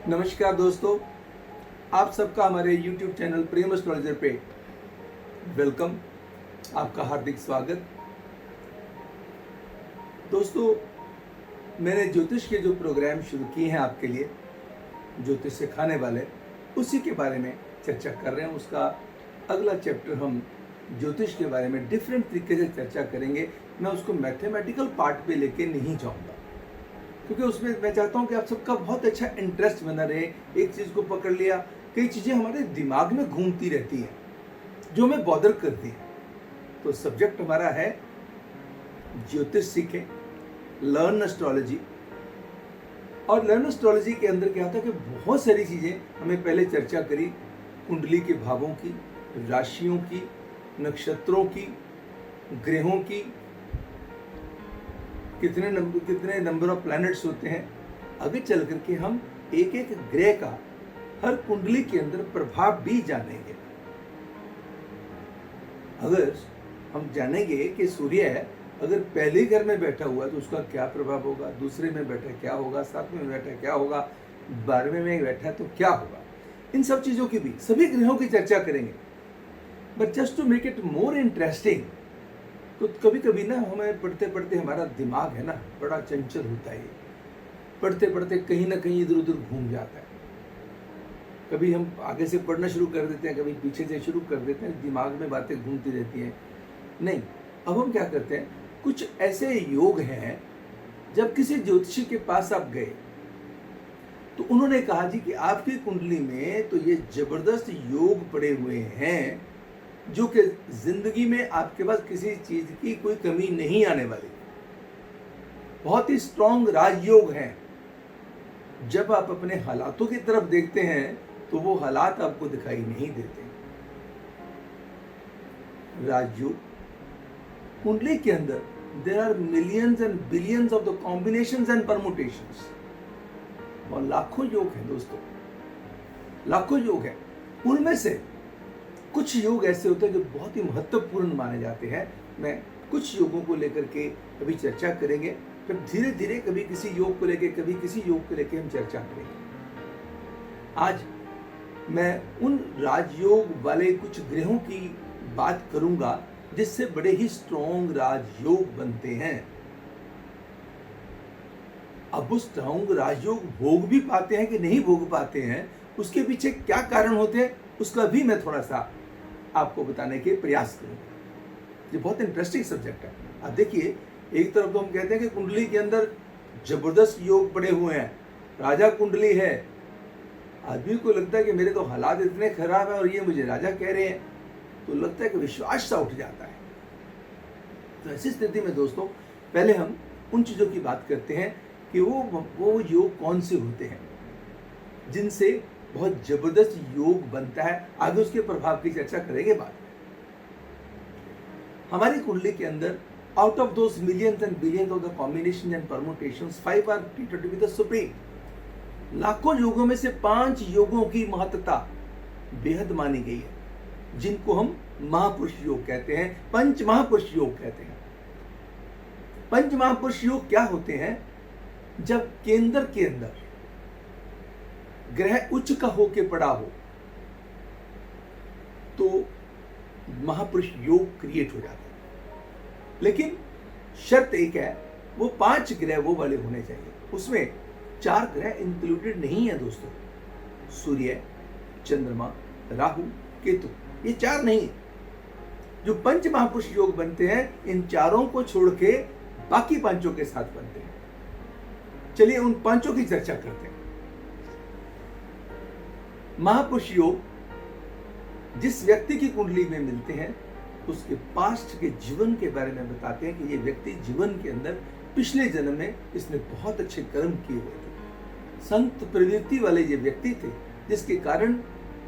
नमस्कार दोस्तों, आप सबका हमारे YouTube चैनल प्रेम एस्ट्रोलॉजर पे वेलकम। आपका हार्दिक स्वागत। दोस्तों, मैंने ज्योतिष के जो प्रोग्राम शुरू किए हैं आपके लिए, ज्योतिष सिखाने वाले, उसी के बारे में चर्चा कर रहे हैं। उसका अगला चैप्टर हम ज्योतिष के बारे में डिफरेंट तरीके से चर्चा करेंगे। मैं उसको मैथमेटिकल पार्ट पे लेके नहीं जाऊँगा, क्योंकि उसमें मैं चाहता हूँ कि आप सबका बहुत अच्छा इंटरेस्ट बना रहे। एक चीज़ को पकड़ लिया, कई चीज़ें हमारे दिमाग में घूमती रहती हैं जो हमें बॉदर करती हैं। तो सब्जेक्ट हमारा है ज्योतिष सीखें, लर्न एस्ट्रोलॉजी। और लर्न एस्ट्रोलॉजी के अंदर क्या था कि बहुत सारी चीज़ें हमें पहले चर्चा करी, कुंडली के भावों की, राशियों की, नक्षत्रों की, ग्रहों की, कितने नंबर ऑफ प्लैनेट्स होते हैं। आगे चल करके हम एक एक ग्रह का हर कुंडली के अंदर प्रभाव भी जानेंगे। अगर हम जानेंगे कि सूर्य अगर पहले घर में बैठा हुआ तो उसका क्या प्रभाव होगा, दूसरे में बैठा क्या होगा, सातवें में बैठा क्या होगा, 12वें में बैठा तो क्या होगा, इन सब चीज़ों की भी, सभी ग्रहों की चर्चा करेंगे। But just to make it more interesting, तो कभी कभी ना हमें पढ़ते पढ़ते हमारा दिमाग है ना बड़ा चंचल होता है। पढ़ते पढ़ते कहीं ना कहीं इधर उधर घूम जाता है। कभी हम आगे से पढ़ना शुरू कर देते हैं, कभी पीछे से शुरू कर देते हैं, दिमाग में बातें घूमती रहती हैं। नहीं, अब हम क्या करते हैं, कुछ ऐसे योग हैं, जब किसी ज्योतिषी के पास आप गए तो उन्होंने कहा जी कि आपकी कुंडली में तो ये जबरदस्त योग पड़े हुए हैं जो कि जिंदगी में आपके पास किसी चीज की कोई कमी नहीं आने वाली, बहुत ही स्ट्रॉन्ग राजयोग हैं। जब आप अपने हालातों की तरफ देखते हैं तो वो हालात आपको दिखाई नहीं देते। राजयोग कुंडली के अंदर there are millions and billions of the combinations and permutations, और लाखों योग हैं दोस्तों, लाखों योग हैं। उनमें से कुछ योग ऐसे होते हैं जो बहुत ही महत्वपूर्ण माने जाते हैं। मैं कुछ योगों को लेकर के अभी चर्चा करेंगे, फिर धीरे धीरे कभी किसी योग को लेकर, कभी किसी योग को लेकर हम चर्चा करेंगे। आज मैं उन राजयोग वाले कुछ ग्रहों की बात करूंगा जिससे बड़े ही स्ट्रॉन्ग राजयोग बनते हैं। अब उस स्ट्रॉन्ग राजयोग भोग भी पाते हैं कि नहीं भोग पाते हैं, उसके पीछे क्या कारण होते हैं, उसका भी मैं थोड़ा सा आपको बताने के प्रयास करूंगा। ये बहुत इंटरेस्टिंग सब्जेक्ट है। अब देखिए, एक तरफ तो हम कहते हैं कि कुंडली के अंदर जबरदस्त योग पड़े हुए हैं, राजा कुंडली है। आदमी को लगता है कि मेरे तो हालात इतने खराब हैं और ये मुझे राजा कह रहे हैं, तो लगता है कि विश्वास सा उठ जाता है। तो ऐसी स्थिति में दोस्तों, पहले हम उन चीजों की बात करते हैं कि वो योग कौन से होते हैं जिनसे बहुत जबरदस्त योग बनता है। आगे उसके प्रभाव की चर्चा करेंगे बाद में। हमारी कुंडली के अंदर out of those millions and billions of the combination and permutations, 5 are treated to be the supreme. लाखों योगों में से 5 योगों की महत्ता बेहद मानी गई है, जिनको हम महापुरुष योग कहते हैं, पंच महापुरुष योग कहते हैं। पंच महापुरुष योग क्या होते हैं? जब केंद्र के अंदर ग्रह उच्च का होके पड़ा हो तो महापुरुष योग क्रिएट हो जाता है। लेकिन शर्त एक है, वो 5 ग्रह वो वाले होने चाहिए। उसमें 4 ग्रह इंक्लूडेड नहीं है दोस्तों। सूर्य, चंद्रमा, राहु, केतु, ये 4 नहीं है। जो पंच महापुरुष योग बनते हैं, इन चारों को छोड़ के बाकी 5 के साथ बनते हैं। चलिए उन 5 की चर्चा करते हैं। महापुरुष योग जिस व्यक्ति की कुंडली में मिलते हैं, उसके पास्ट के जीवन के बारे में बताते हैं कि ये व्यक्ति जीवन के अंदर पिछले जन्म में इसने बहुत अच्छे कर्म किए हुए थे, संत प्रवृत्ति वाले ये व्यक्ति थे, जिसके कारण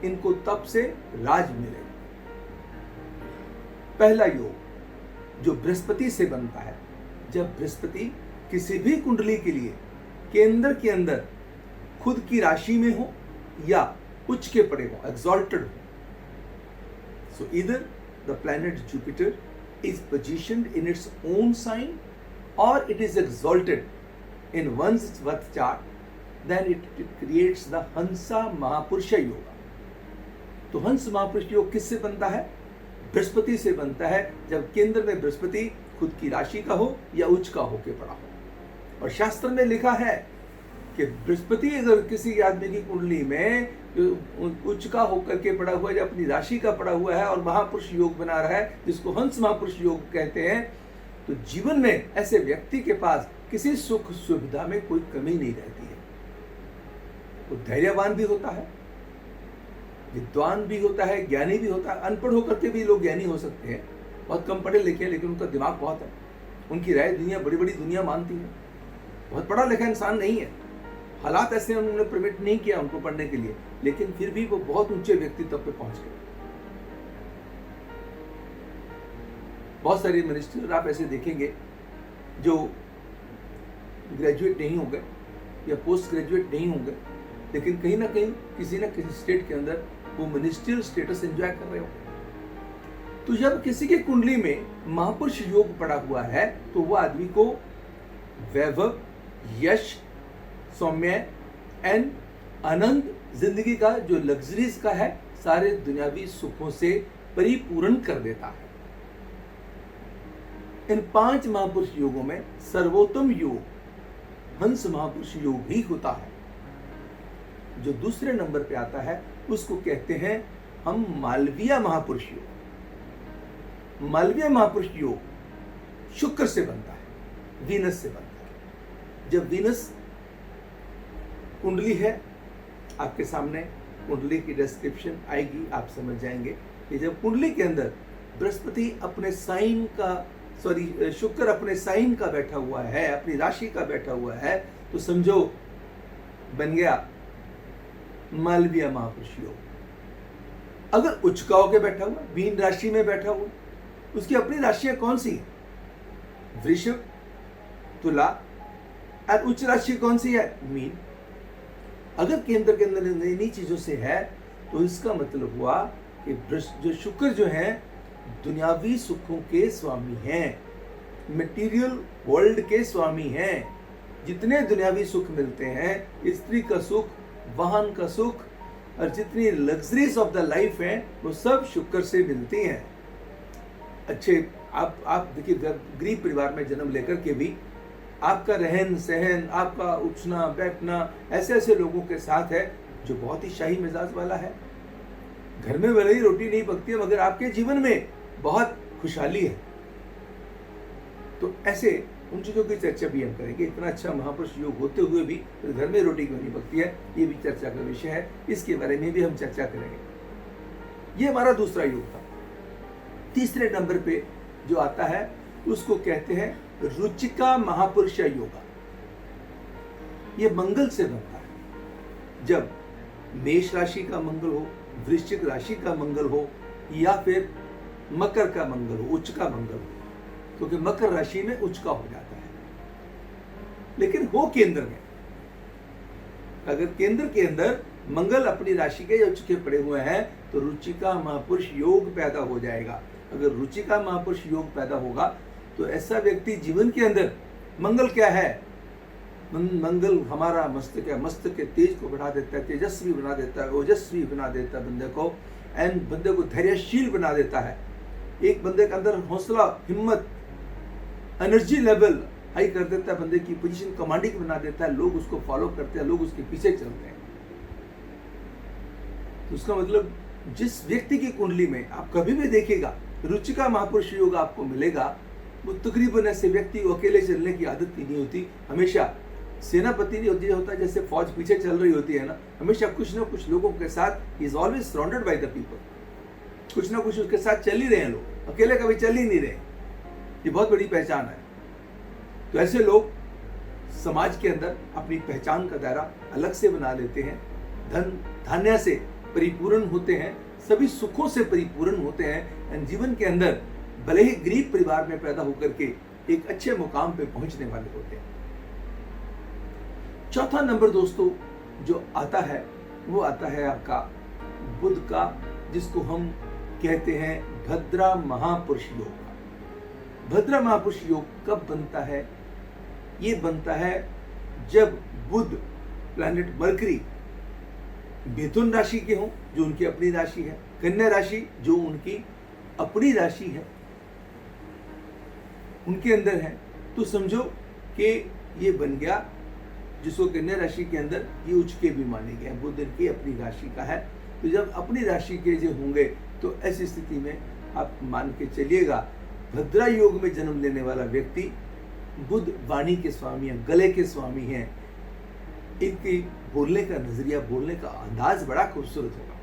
इनको तप से राज मिले। पहला योग जो बृहस्पति से बनता है, जब बृहस्पति किसी भी कुंडली के लिए केंद्र के अंदर खुद की राशि में हो या उच्च के पड़े हो, एक्सॉल्टेड हो, so either the planet Jupiter is positioned in its own sign और it is exalted in one's birth chart then it creates the Hamsa Mahapurusha yoga. तो हंस महापुरुष योग किससे बनता है? बृहस्पति से बनता है, जब केंद्र में बृहस्पति खुद की राशि का हो या उच्च का होके पड़ा हो। और शास्त्र में लिखा है कि बृहस्पति अगर किसी आदमी की कुंडली में उच्च का होकर के पड़ा हुआ है या अपनी राशि का पड़ा हुआ है और महापुरुष योग बना रहा है, जिसको हंस महापुरुष योग कहते हैं, तो जीवन में ऐसे व्यक्ति के पास किसी सुख सुविधा में कोई कमी नहीं रहती है। वो धैर्यवान भी होता है, विद्वान भी होता है, ज्ञानी भी होता है। अनपढ़ होकर के भी लोग ज्ञानी हो सकते हैं, बहुत कम पढ़े लिखे, लेकिन उनका दिमाग बहुत है, उनकी राय दुनिया बड़ी बड़ी दुनिया मानती है। बहुत पढ़ा लिखा इंसान नहीं है, हालात ऐसे उन्होंने परमिट नहीं किया उनको पढ़ने के लिए, लेकिन फिर भी वो बहुत ऊंचे व्यक्तित्व पे पहुंच गए। बहुत सारे मिनिस्टर आप ऐसे देखेंगे जो ग्रेजुएट नहीं हो गए या पोस्ट ग्रेजुएट नहीं होंगे, लेकिन कहीं ना कहीं किसी न किसी स्टेट के अंदर वो मिनिस्ट्रियल स्टेटस एंजॉय कर रहे होंगे। तो जब किसी की कुंडली में महापुरुष योग पड़ा हुआ है तो वो आदमी को वैभव, यश, सौम्य एंड अनंत जिंदगी का जो लग्जरीज का है, सारे दुनियावी सुखों से परिपूर्ण कर देता है। इन 5 महापुरुष योगों में सर्वोत्तम योग हंस महापुरुष योग ही होता है। जो दूसरे नंबर पे आता है उसको कहते हैं हम मालवीय महापुरुष योग। मालवीय महापुरुष योग शुक्र से बनता है, वीनस से बनता है। जब वीनस कुंडली है, आपके सामने कुंडली की डिस्क्रिप्शन आएगी, आप समझ जाएंगे कि जब कुंडली के अंदर बृहस्पति अपने साइन का शुक्र अपने साइन का बैठा हुआ है, अपनी राशि का बैठा हुआ है, तो समझो बन गया मालवीय महापुरुष योग। अगर उच्च का होकर बैठा हुआ, मीन राशि में बैठा हुआ, उसकी अपनी राशियां कौन सी है? वृषभ, तुला, और उच्च राशि कौन सी है? मीन। अगर केंद्र के अंदर इन्हीं चीजों से है तो इसका मतलब हुआ कि जो शुक्र जो है दुनियावी सुखों के स्वामी हैं, मटेरियल वर्ल्ड के स्वामी हैं। जितने दुनियावी सुख मिलते हैं, स्त्री का सुख, वाहन का सुख और जितनी लग्जरीज ऑफ द लाइफ हैं, वो सब शुक्र से मिलती हैं। अच्छे आप देखिए, गरीब परिवार में जन्म लेकर के भी आपका रहन सहन, आपका उठना बैठना ऐसे ऐसे लोगों के साथ है जो बहुत ही शाही मिजाज वाला है। घर में भले ही रोटी नहीं पकती है, मगर आपके जीवन में बहुत खुशहाली है। तो ऐसे उन चीजों की चर्चा भी हम करेंगे। इतना अच्छा महापुरुष योग होते हुए भी तो घर में रोटी क्यों नहीं पकती है, ये भी चर्चा का विषय है। इसके बारे में भी हम चर्चा करेंगे। ये हमारा दूसरा योग था। तीसरे नंबर पे जो आता है उसको कहते हैं रुचिका महापुरुष योगा। ये मंगल से बनता है। जब मेष राशि का मंगल हो, वृश्चिक राशि का मंगल हो, या फिर मकर का मंगल हो, उच्च का मंगल हो, क्योंकि मकर राशि में उच्च का हो जाता है। लेकिन हो केंद्र में, अगर केंद्र के अंदर मंगल अपनी राशि के या उच्च के पड़े हुए हैं तो रुचिका महापुरुष योग पैदा हो जाएगा। अगर रुचिका महापुरुष योग पैदा होगा तो ऐसा व्यक्ति जीवन के अंदर, मंगल क्या है? मंगल हमारा मस्तक है, मस्तक के तेज को बढ़ा देता है, तेजस्वी बना देता है, ओजस्वी बना देता है बंदे को, एंड बंदे को धैर्यशील बना देता है। एक बंदे के अंदर हौसला, हिम्मत, एनर्जी लेवल हाई कर देता है, बंदे की पोजीशन कमांडिंग बना देता है, लोग उसको फॉलो करते हैं, लोग उसके पीछे चलते हैं। तो उसका मतलब जिस व्यक्ति की कुंडली में आप कभी भी देखिएगा रुचिका महापुरुष योग आपको मिलेगा, वो तकरीबन ऐसे व्यक्ति को अकेले चलने की आदत ही नहीं होती। हमेशा सेनापति नहीं होती, होता है जैसे फौज पीछे चल रही होती है ना, हमेशा कुछ ना कुछ लोगों के साथ, he is always surrounded by the people. कुछ ना कुछ उसके साथ चल ही रहे हैं लोग, अकेले कभी चल ही नहीं रहे। ये बहुत बड़ी पहचान है। तो ऐसे लोग समाज के अंदर अपनी पहचान का दायरा अलग से बना लेते हैं, धन धान्य से परिपूर्ण होते हैं, सभी सुखों से परिपूर्ण होते हैं, एंड जीवन के अंदर भले ही गरीब परिवार में पैदा होकर के एक अच्छे मुकाम पे पहुंचने वाले होते हैं। चौथा नंबर दोस्तों जो आता है वो आता है आपका बुध का, जिसको हम कहते हैं भद्रा महापुरुष योग। भद्रा महापुरुष योग कब बनता है? ये बनता है जब बुध प्लैनेट मरकरी मिथुन राशि के हों, जो उनकी अपनी राशि है, कन्या राशि जो उनकी अपनी राशि है, उनके अंदर है, तो समझो कि ये बन गया, जिसको कन्या राशि के अंदर ये उच्च के भी माने गए, बुध की अपनी राशि का है। तो जब अपनी राशि के जो होंगे तो ऐसी स्थिति में आप मान के चलिएगा, भद्रा योग में जन्म लेने वाला व्यक्ति बुध वाणी के स्वामी हैं, गले के स्वामी हैं। इनकी बोलने का नजरिया, बोलने का अंदाज बड़ा खूबसूरत होगा।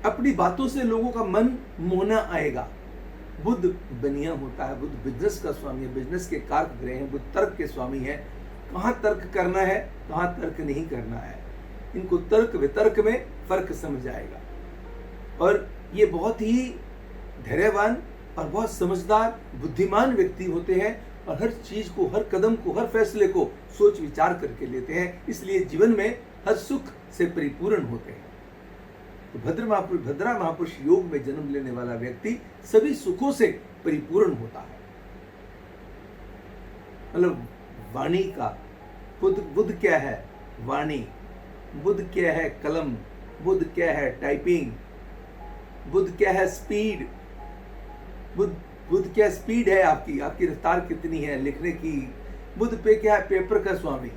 अपनी बातों से लोगों का मन मोहना आएगा। बुध बनिया होता है, बुध बिजनेस का स्वामी है, बिजनेस के कारक ग्रह हैं, बुध तर्क के स्वामी है। कहाँ तर्क करना है, कहाँ तर्क नहीं करना है, इनको तर्क वितर्क में फर्क समझ आएगा। और ये बहुत ही धैर्यवान और बहुत समझदार बुद्धिमान व्यक्ति होते हैं और हर चीज को, हर कदम को, हर फैसले को सोच विचार करके लेते हैं, इसलिए जीवन में हर सुख से परिपूर्ण होते हैं। तो भद्रा महापुरुष योग में जन्म लेने वाला व्यक्ति सभी सुखों से परिपूर्ण होता है। मतलब वाणी का बुध क्या है, वाणी, बुध क्या है, कलम, बुध क्या है, टाइपिंग, बुध क्या है, स्पीड, बुध क्या स्पीड है आपकी रफ्तार कितनी है लिखने की। बुध पे क्या है, पेपर का स्वामी।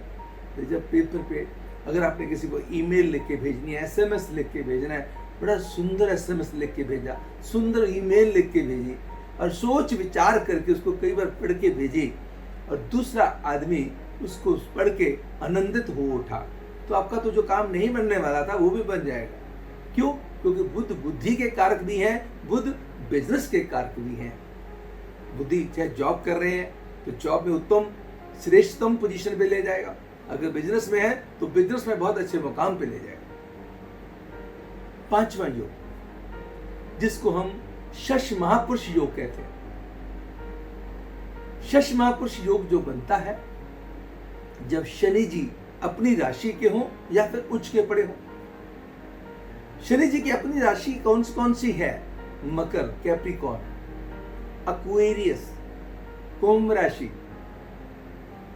तो जब पेपर पे अगर आपने किसी को ईमेल लिख के भेजनी है, एसएमएस लिख के भेजना है, बड़ा सुंदर एसएमएस लिख के भेजा, सुंदर ईमेल लिख के भेजी और सोच विचार करके उसको कई बार पढ़ के भेजी और दूसरा आदमी उसको पढ़ के आनंदित हो उठा, तो आपका तो जो काम नहीं बनने वाला था वो भी बन जाएगा। क्यों? क्योंकि बुध बुद्धि के कारक भी हैं, बुध बिजनेस के कारक भी हैं। बुद्धि चाहे जॉब कर रहे हैं तो जॉब में उत्तम श्रेष्ठतम पोजीशन पे ले जाएगा, अगर बिजनेस में है तो बिजनेस में बहुत अच्छे मुकाम पे ले जाएगा। पांचवा योग, जिसको हम शश महापुरुष योग कहते हैं। शश महापुरुष योग जो बनता है जब शनि जी अपनी राशि के हों या फिर उच्च के पड़े हों। शनि जी की अपनी राशि कौन सी है? मकर, कैप्रिकॉर्न, एक्वेरियस, कुंभ राशि।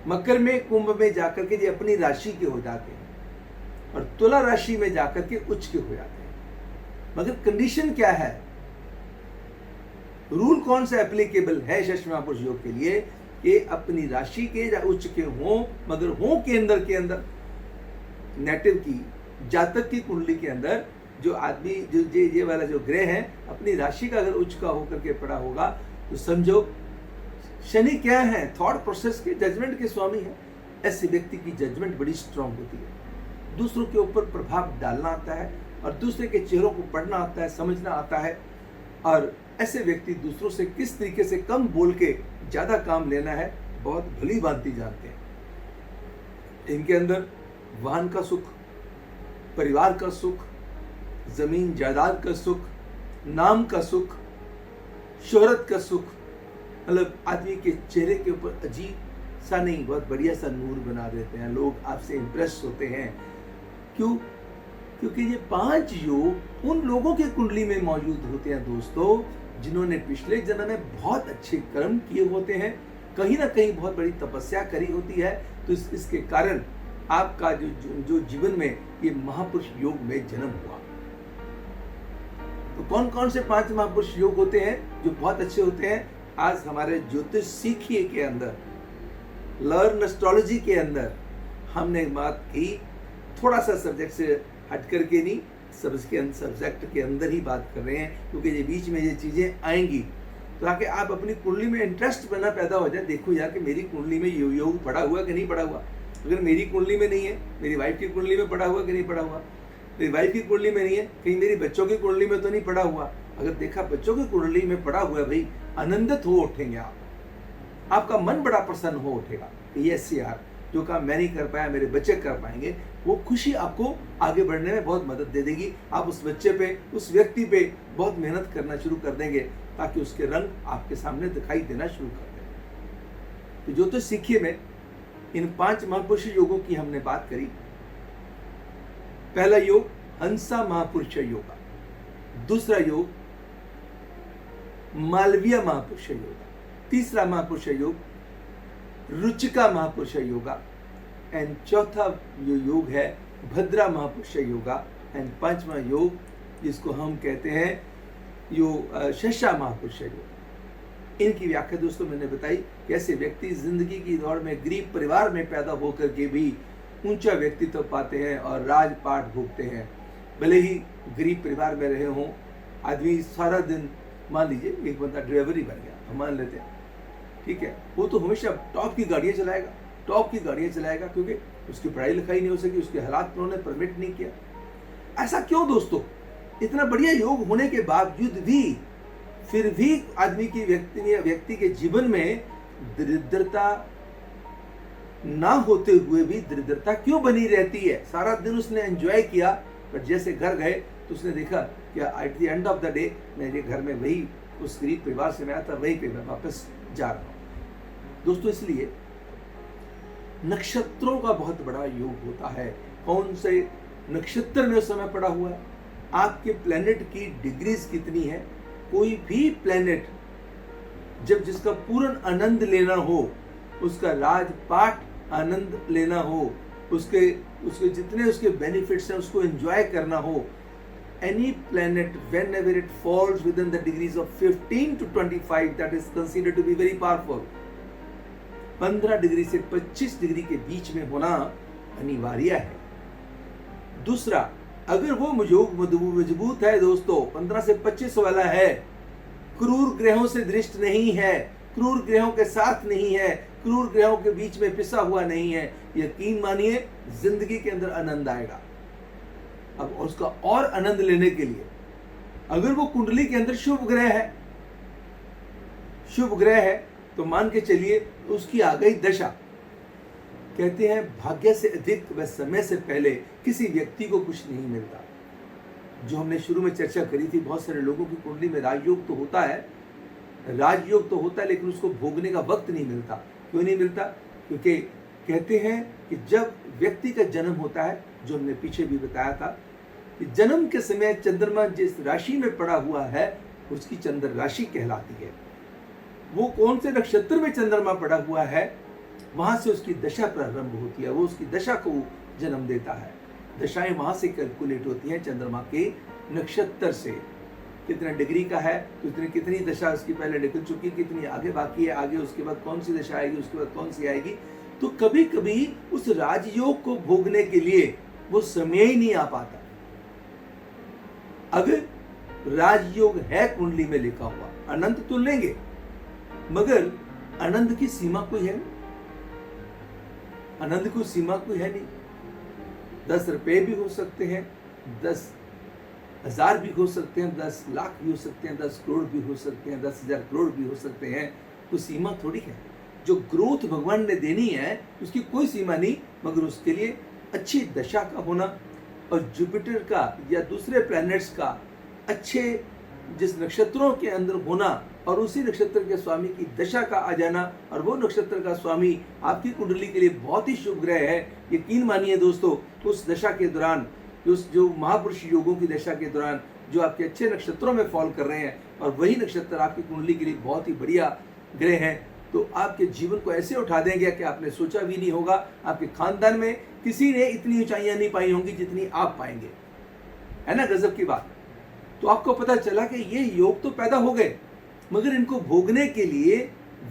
मकर में, कुंभ में जाकर के ये अपनी राशि के हो जाते हैं और तुला राशि में जाकर के उच्च के हो जाते हैं। मगर कंडीशन क्या है, रूल कौन सा एप्लीकेबल है शश महापुरुष योग के लिए कि अपनी राशि के या उच्च के हों, मगर हों के अंदर नेटिव की, जातक की कुंडली के अंदर जो आदमी, जो ये वाला जो ग्रह है अपनी राशि का अगर उच्च का होकर के पड़ा होगा तो समझो शनि क्या है, थॉट प्रोसेस के, जजमेंट के स्वामी है। ऐसे व्यक्ति की जजमेंट बड़ी स्ट्रांग होती है, दूसरों के ऊपर प्रभाव डालना आता है और दूसरे के चेहरों को पढ़ना आता है, समझना आता है। और ऐसे व्यक्ति दूसरों से किस तरीके से कम बोल के ज्यादा काम लेना है बहुत भली भांति जानते हैं। इनके अंदर वाहन का सुख, परिवार का सुख, जमीन जायदाद का सुख, नाम का सुख, शोहरत का सुख, मतलब आदमी के चेहरे के ऊपर अजीब सा नहीं, बहुत बढ़िया सा नूर बना देते हैं, लोग आपसे इंप्रेस होते हैं। क्यों? क्योंकि ये पांच योग उन लोगों के कुंडली में मौजूद होते हैं दोस्तों, जिन्होंने पिछले जन्म में बहुत अच्छे कर्म किए होते हैं, कहीं ना कहीं बहुत बड़ी तपस्या करी होती है। तो इसके कारण आपका जो जीवन में ये महापुरुष योग में जन्म हुआ। तो कौन कौन से पांच महापुरुष योग होते हैं जो बहुत अच्छे होते हैं, आज हमारे ज्योतिष सीखिए के अंदर, लर्न एस्ट्रोलॉजी के अंदर हमने बात की। थोड़ा सा सब्जेक्ट से हट करके नहीं, सब्जेक्ट के अंदर ही बात कर रहे हैं, क्योंकि ये बीच में ये चीजें आएंगी ताकि आप अपनी कुंडली में इंटरेस्ट बना पैदा हो जाए। देखो यार कि मेरी कुंडली में योग पड़ा हुआ कि नहीं पड़ा हुआ। अगर मेरी कुंडली में नहीं है, मेरी वाइफ की कुंडली में पड़ा हुआ कि नहीं पड़ा हुआ, मेरी वाइफ की कुंडली में नहीं है, कहीं मेरी बच्चों की कुंडली में तो नहीं पड़ा हुआ। अगर देखा बच्चों की कुंडली में पड़ा हुआ है भाई, आनंदित हो उठेंगे आप, आपका मन बड़ा प्रसन्न हो उठेगा कि यस यार, जो काम मैं नहीं कर पाया मेरे बच्चे कर पाएंगे। वो खुशी आपको आगे बढ़ने में बहुत मदद दे देगी। आप उस बच्चे पे, उस व्यक्ति पे बहुत मेहनत करना शुरू कर देंगे ताकि उसके रंग आपके सामने दिखाई देना शुरू कर दें। तो ज्योतिष सीखिए में इन पांच महापुरुष योगों की हमने बात करी। पहला योग हंसा महापुरुष योगा, दूसरा योग मालवीय महापुरुष योगा, तीसरा महापुरुष योग रुचिका महापुरुष योगा, एंड चौथा जो योग है भद्रा महापुरुष योगा, एंड पांचवा योग जिसको हम कहते हैं शशा महापुरुष योग। इनकी व्याख्या दोस्तों मैंने बताई, कैसे व्यक्ति जिंदगी की दौड़ में गरीब परिवार में पैदा होकर के भी ऊंचा व्यक्तित्व पाते हैं और राजपाट भोगते हैं। भले ही गरीब परिवार में रहे हों, आदमी सारा दिन, मान लीजिए एक बंदा ड्राइवर ही बन गया, हम मान लेते हैं, ठीक है, वो तो हमेशा टॉप की गाड़ियाँ चलाएगा, क्योंकि उसकी पढ़ाई लिखाई नहीं हो सकी, उसके हालात उन्होंने परमिट नहीं किया। ऐसा क्यों दोस्तों? इतना बढ़िया योग होने के बावजूद भी फिर भी आदमी की व्यक्ति के जीवन में दरिद्रता ना होते हुए भी दरिद्रता क्यों बनी रहती है? सारा दिन उसने एंजॉय किया, पर जैसे घर गए तो उसने देखा कि at the end of the day मेरे घर में वही उस गरीब परिवार से मैं आया था, वहीं पे मैं वापस जा रहा हूँ। दोस्तों इसलिए नक्षत्रों का बहुत बड़ा योग होता है। कौन से नक्षत्र में उस समय पड़ा हुआ है, आपके प्लेनेट की डिग्रीज कितनी है। कोई भी प्लेनेट जब जिसका पूर्ण आनंद लेना हो, उसका राजपाट आनंद लेना हो, उसके जितने उसके बेनिफिट्स हैं उसको एंजॉय करना हो, any planet whenever it falls within the degrees of 15 to 25 that is considered to be very powerful। 15 degree से 25 डिग्री के बीच में होना अनिवार्य है। दूसरा, अगर वो मजबूत है दोस्तों, 15 से 25 वाला है, क्रूर ग्रहों से दृष्ट नहीं है, क्रूर ग्रहों के साथ नहीं है, क्रूर ग्रहों के बीच में पिसा हुआ नहीं है, यकीन मानिए जिंदगी के अंदर आनंद आएगा। अब उसका और आनंद लेने के लिए अगर वो कुंडली के अंदर शुभ ग्रह है तो मान के चलिए उसकी आ गई दशा। कहते हैं भाग्य से अधिक व समय से पहले किसी व्यक्ति को कुछ नहीं मिलता। जो हमने शुरू में चर्चा करी थी, बहुत सारे लोगों की कुंडली में राजयोग तो होता है, लेकिन उसको भोगने का वक्त नहीं मिलता। क्यों नहीं मिलता? क्योंकि कहते हैं कि जब व्यक्ति का जन्म होता है, जो हमने पीछे भी बताया था कि जन्म के समय चंद्रमा जिस राशि में पड़ा हुआ है उसकी चंद्र राशि कहलाती है। वो कौन से नक्षत्र में चंद्रमा पड़ा हुआ है, वहां से उसकी दशा प्रारंभ होती है, वो उसकी दशा को जन्म देता है। दशाएं वहां से कैलकुलेट होती हैं चंद्रमा के नक्षत्र से। कितना डिग्री का है तो कितनी दशा उसकी पहले निकल चुकी, कितनी आगे बाकी है, आगे उसके बाद कौन सी दशा आएगी, उसके बाद कौन सी आएगी। तो कभी कभी उस राजयोग को भोगने के लिए वो समय ही नहीं आ पाता। अगर राजयोग है कुंडली में लिखा हुआ, आनंद तो लेंगे, मगर आनंद की सीमा कोई है नहीं। आनंद की सीमा कोई है नहीं। 10 रुपए भी हो सकते हैं, 10,000 भी हो सकते हैं, 10 लाख भी हो सकते हैं, 10 करोड़ भी हो सकते हैं, 10,000 करोड़ भी हो सकते हैं। कोई सीमा थोड़ी है। जो ग्रोथ भगवान ने देनी है उसकी कोई सीमा नहीं, मगर उसके लिए अच्छी दशा का होना और जुपिटर का या दूसरे प्लैनेट्स का अच्छे जिस नक्षत्रों के अंदर होना और उसी नक्षत्र के स्वामी की दशा का आ जाना, और वो नक्षत्र का स्वामी आपकी कुंडली के लिए बहुत ही शुभ ग्रह है। यकीन मानिए दोस्तों, उस दशा के दौरान, उस जो महापुरुष योगों की दशा के दौरान जो आपके अच्छे नक्षत्रों में फॉल कर रहे हैं और वही नक्षत्र आपकी कुंडली के लिए बहुत ही बढ़िया ग्रह हैं, तो आपके जीवन को ऐसे उठा देंगे कि आपने सोचा भी नहीं होगा। आपके खानदान में किसी ने इतनी ऊंचाइयां नहीं पाई होंगी जितनी आप पाएंगे। है ना गजब की बात। तो आपको पता चला कि ये योग तो पैदा हो गए, मगर इनको भोगने के लिए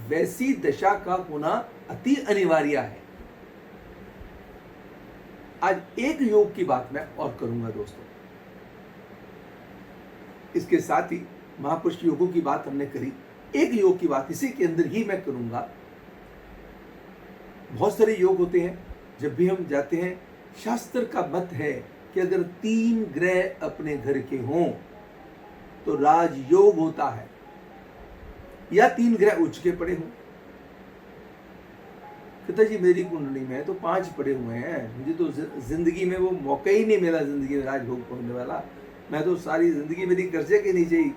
वैसी दशा का होना अति अनिवार्य है। आज एक योग की बात मैं और करूंगा दोस्तों। इसके साथ ही महापुरुष योगों की बात हमने करी, एक योग की बात इसी के अंदर ही मैं करूंगा। बहुत सारे योग होते हैं, जब भी हम जाते हैं, शास्त्र का मत है कि अगर 3 ग्रह अपने घर के हों तो राजयोग होता है, या 3 ग्रह उच्च के पड़े हों। कहता जी मेरी कुंडली में तो 5 पड़े हुए हैं, मुझे तो जिंदगी में वो मौका ही नहीं मिला जिंदगी में राजभोग होने वाला। मैं तो सारी जिंदगी मेरी कर्जे के नीचे ही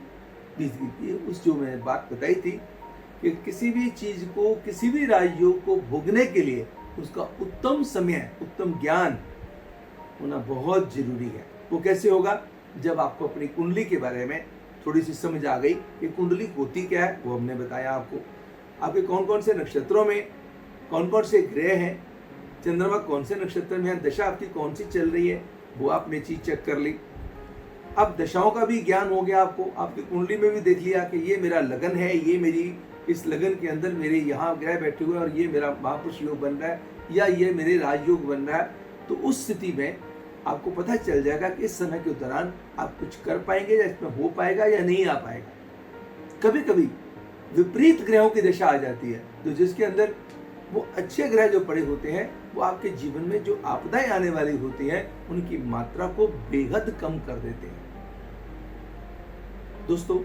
बीत गई। उस जो मैंने बात बताई थी कि किसी भी चीज को, किसी भी राजयोग को भोगने के लिए उसका उत्तम समय, उत्तम ज्ञान होना बहुत जरूरी है। वो कैसे होगा? जब आपको अपनी कुंडली के बारे में थोड़ी सी समझ आ गई कि कुंडली होती क्या है, वो हमने बताया आपको। आपके कौन कौन से नक्षत्रों में कौन कौन से ग्रह हैं, चंद्रमा कौन से नक्षत्र में है, दशा आपकी कौन सी चल रही है, वो आपने चीज चेक कर ली। अब दशाओं का भी ज्ञान हो गया आपको, आपकी कुंडली में भी देख लिया कि ये मेरा लगन है, ये मेरी इस लगन के अंदर मेरे यहाँ ग्रह बैठे हुए हैं और ये मेरा महापुरुष योग बन रहा है या ये मेरे राजयोग बन रहा है। तो उस स्थिति में आपको पता चल जाएगा कि इस समय के दौरान आप कुछ कर पाएंगे या इसमें हो पाएगा या नहीं आ पाएगा। कभी कभी विपरीत ग्रहों की दशा आ जाती है, तो जिसके अंदर वो अच्छे ग्रह जो पड़े होते हैं वो आपके जीवन में जो आपदाएं आने वाली होती हैं उनकी मात्रा को बेहद कम कर देते हैं। दोस्तों,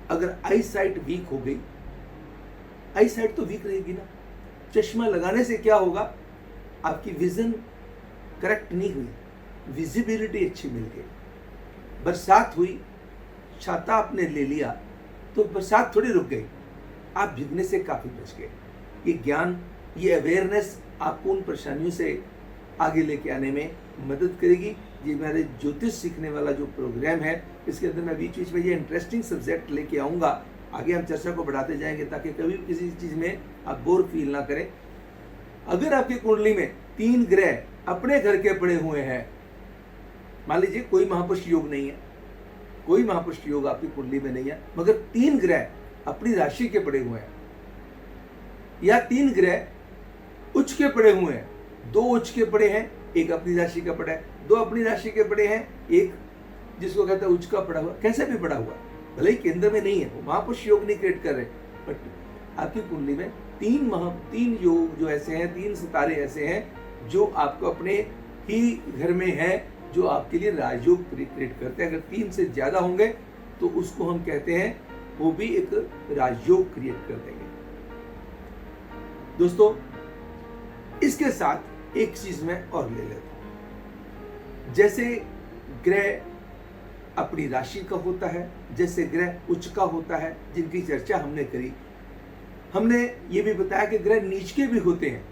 अगर आई साइट वीक हो गई, आई साइट तो वीक रहेगी ना, चश्मा लगाने से क्या होगा, आपकी विजन करेक्ट नहीं हुई, विजिबिलिटी अच्छी मिल गई, बरसात हुई, छाता आपने ले लिया तो बरसात थोड़ी रुक गई, आप भीगने से काफी बच गए। ये ज्ञान, ये अवेयरनेस आपको उन परेशानियों से आगे लेके आने में मदद करेगी। ये मेरे ज्योतिष सीखने वाला जो प्रोग्राम है, इसके अंदर मैं बीच बीच में ये इंटरेस्टिंग सब्जेक्ट लेके आऊँगा। आगे हम चर्चा को बढ़ाते जाएंगे ताकि कभी भी किसी चीज़ में आप बोर फील ना करें। अगर आपकी कुंडली में 3 ग्रह अपने घर के पड़े हुए हैं, मान लीजिए कोई महापुरुष योग नहीं है, कोई महापुरुष योग आपकी कुंडली में नहीं है, मगर 3 ग्रह अपनी राशि के पड़े हुए हैं, या 3 ग्रह उच्च के पड़े हुए हैं, 2 उच्च के पड़े हैं, एक अपनी राशि का पड़ा है, 2 अपनी राशि के पड़े हैं, एक जिसको कहते हैं उच्च का पड़ा हुआ, कैसे भी पड़ा हुआ, भले ही केंद्र में नहीं है, वो महापुरुष योग नहीं क्रिएट कर रहे, बट आपकी कुंडली में 3 योग जो ऐसे हैं, 3 सितारे ऐसे हैं जो आपको अपने ही घर में है, जो आपके लिए राजयोग क्रिएट करते हैं। अगर 3 से ज्यादा होंगे तो उसको हम कहते हैं वो भी एक राजयोग क्रिएट कर देंगे। दोस्तों, इसके साथ एक चीज मैं और ले लेता हूं, जैसे ग्रह अपनी राशि का होता है, जैसे ग्रह उच्च का होता है, जिनकी चर्चा हमने करी, हमने ये भी बताया कि ग्रह नीच के भी होते हैं।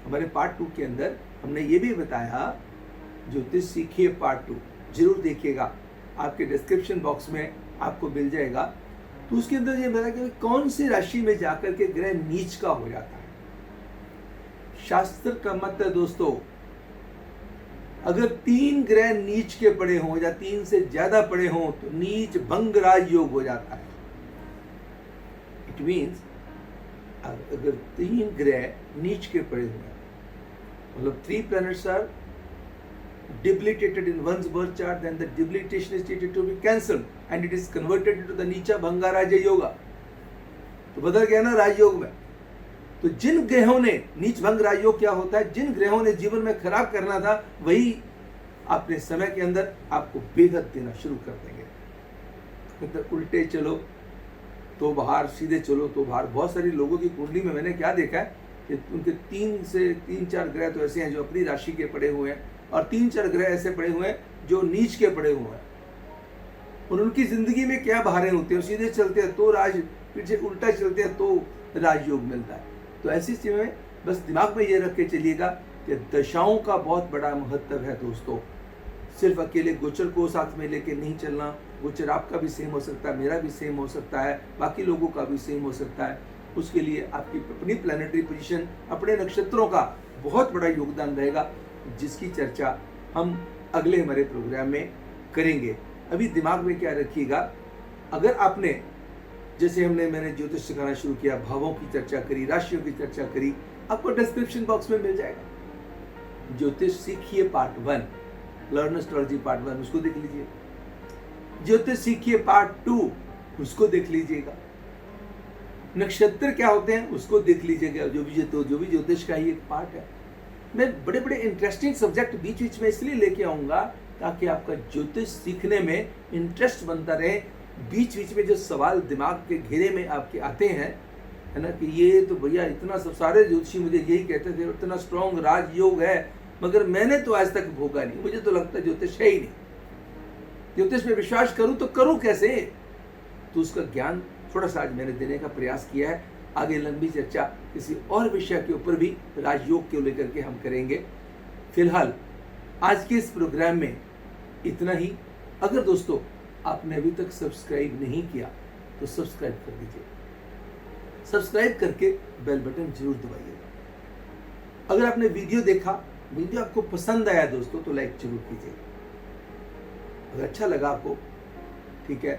हमारे पार्ट 2 के अंदर हमने ये भी बताया, ज्योतिष सीखिए पार्ट 2 जरूर देखिएगा, आपके डिस्क्रिप्शन बॉक्स में आपको मिल जाएगा। तो उसके अंदर ये बताया कि कौन सी राशि में जाकर के ग्रह नीच का हो जाता है। शास्त्र का मत है दोस्तों, अगर 3 ग्रह नीच के पड़े हों या 3 से ज्यादा पड़े हों तो नीच भंग राज योग हो जाता है। इट मीन्स अगर 3 ग्रह नीच के पड़े हुए हैं, मतलब 3 planets are debilitated in one's birth chart, then the debilitation is stated to be cancelled and it is converted into the नीचा भंगा राज योगा। तो बदल गया ना राजयोग में। तो जिन ग्रहों ने नीच भंग राजयोग क्या होता है, जिन ग्रहों ने जीवन में खराब करना था वही अपने समय के अंदर आपको बेहद देना शुरू कर देंगे। तो उल्टे चलो तो बाहर, सीधे चलो तो बाहर। बहुत सारी लोगों की कुंडली में मैंने क्या देखा है कि उनके 3 ग्रह तो ऐसे हैं जो अपनी राशि के पड़े हुए हैं, और 3-4 ग्रह ऐसे पड़े हुए हैं जो नीच के पड़े हुए हैं। और उनकी जिंदगी में क्या बहारें होती हैं, सीधे चलते हैं तो राज, पीछे उल्टा चलते हैं तो राजयोग मिलता है। तो ऐसी स्थिति में बस दिमाग में ये रख के चलिएगा कि दशाओं का बहुत बड़ा महत्व है दोस्तों। सिर्फ अकेले गोचर को साथ में लेके नहीं चलना। गोचर आपका भी सेम हो सकता है, मेरा भी सेम हो सकता है, बाकी लोगों का भी सेम हो सकता है। उसके लिए आपकी अपनी प्लैनेटरी पोजीशन, अपने नक्षत्रों का बहुत बड़ा योगदान रहेगा, जिसकी चर्चा हम अगले हमारे प्रोग्राम में करेंगे। अभी दिमाग में क्या रखिएगा, अगर आपने, जैसे मैंने ज्योतिष सिखाना शुरू किया, भावों की चर्चा करी, राशियों की चर्चा करी, आपको डिस्क्रिप्शन बॉक्स में मिल जाएगा। ज्योतिष सीखिए पार्ट 1, लर्न एस्ट्रोलॉजी पार्ट 1, उसको देख लीजिए। ज्योतिष सीखिए पार्ट 2, उसको देख लीजिएगा। नक्षत्र क्या होते हैं उसको देख लीजिएगा, जो भी ज्योतिष का ही एक पार्ट है। मैं बड़े बड़े इंटरेस्टिंग सब्जेक्ट बीच बीच में इसलिए लेके आऊंगा ताकि आपका ज्योतिष सीखने में इंटरेस्ट बनता रहे। बीच बीच में जो सवाल दिमाग के घेरे में आपके आते हैं, है ना, कि ये तो भैया इतना सब, सारे ज्योतिषी मुझे यही कहते थे, इतना स्ट्रॉन्ग राजयोग है, मगर मैंने तो आज तक भोगा नहीं, मुझे तो लगता है ज्योतिष है ही नहीं, ज्योतिष में विश्वास करूं तो करूं कैसे। तो उसका ज्ञान थोड़ा सा आज मैंने देने का प्रयास किया है। आगे लंबी चर्चा किसी और विषय के ऊपर भी राजयोग को लेकर के हम करेंगे। फिलहाल आज के इस प्रोग्राम में इतना ही। अगर दोस्तों आपने अभी तक सब्सक्राइब नहीं किया तो सब्सक्राइब कर दीजिए, सब्सक्राइब करके बेल बटन जरूर दबाइएगा। अगर आपने वीडियो देखा, वीडियो आपको पसंद आया दोस्तों, तो लाइक जरूर कीजिएगा। अगर अच्छा लगा आपको, ठीक है,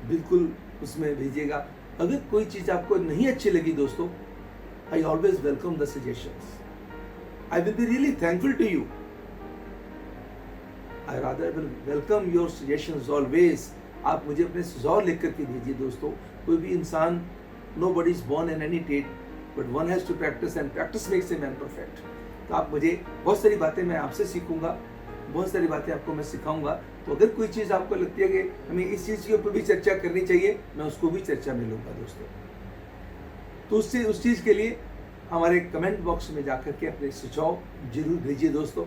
बिल्कुल उसमें भेजिएगा। अगर कोई चीज आपको नहीं अच्छी लगी दोस्तों, I always welcome the suggestions. I will be really thankful to you. I rather will welcome your suggestions always. आप मुझे अपने सुझाव लिख करके भेजिए दोस्तों। कोई भी इंसान, nobody is born in any state, but one has to practice and practice makes a man perfect। तो आप मुझे बहुत सारी बातें मैं आपसे सीखूंगा, बहुत सारी बातें आपको मैं सिखाऊंगा। तो अगर कोई चीज़ आपको लगती है कि हमें इस चीज़ के ऊपर भी चर्चा करनी चाहिए, मैं उसको भी चर्चा में लूँगा दोस्तों। तो उससे उस चीज़ के लिए हमारे कमेंट बॉक्स में जाकर के अपने सुझाव जरूर भेजिए दोस्तों।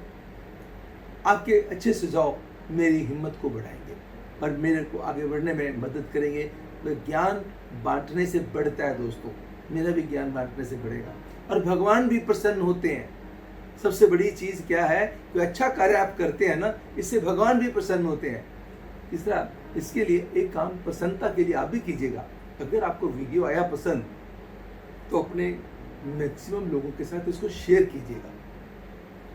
आपके अच्छे सुझाव मेरी हिम्मत को बढ़ाएंगे और मेरे को आगे बढ़ने में मदद करेंगे। तो ज्ञान बांटने से बढ़ता है दोस्तों, मेरा भी ज्ञान बांटने से बढ़ेगा और भगवान भी प्रसन्न होते हैं। सबसे बड़ी चीज़ क्या है कि अच्छा कार्य आप करते हैं ना, इससे भगवान भी प्रसन्न होते हैं। तीसरा, इसके लिए एक काम प्रसन्नता के लिए आप भी कीजिएगा। अगर आपको वीडियो आया पसंद, तो अपने मैक्सिमम लोगों के साथ इसको शेयर कीजिएगा।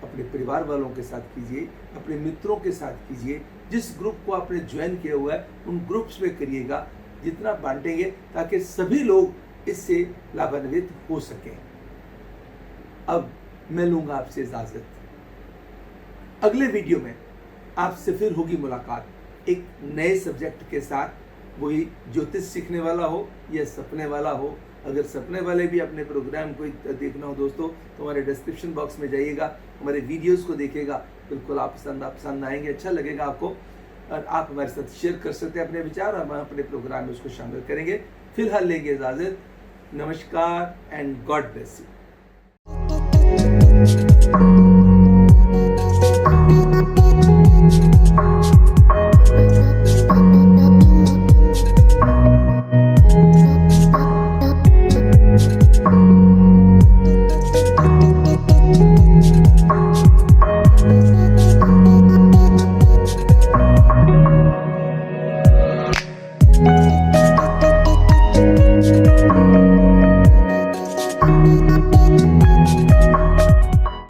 अपने परिवार वालों के साथ कीजिए, अपने मित्रों के साथ कीजिए। जिस ग्रुप को आपने ज्वाइन किया हुआ है उन ग्रुप्स में करिएगा। जितना बांटेंगे ताकि सभी लोग इससे लाभान्वित हो सकें। अब मैं लूंगा आपसे इजाजत। अगले वीडियो में आपसे फिर होगी मुलाकात एक नए सब्जेक्ट के साथ, वही ज्योतिष सीखने वाला हो या सपने वाला हो। अगर सपने वाले भी अपने प्रोग्राम को देखना हो दोस्तों, तो हमारे डिस्क्रिप्शन बॉक्स में जाइएगा, हमारे वीडियोस को देखिएगा। बिल्कुल आप पसंद आएंगे, अच्छा लगेगा आपको और आप हमारे साथ शेयर कर सकते हैं अपने विचार। हम अपने प्रोग्राम में उसको शामिल करेंगे। फिलहाल लेंगे इजाजत। नमस्कार एंड गॉड ब्लेस यू।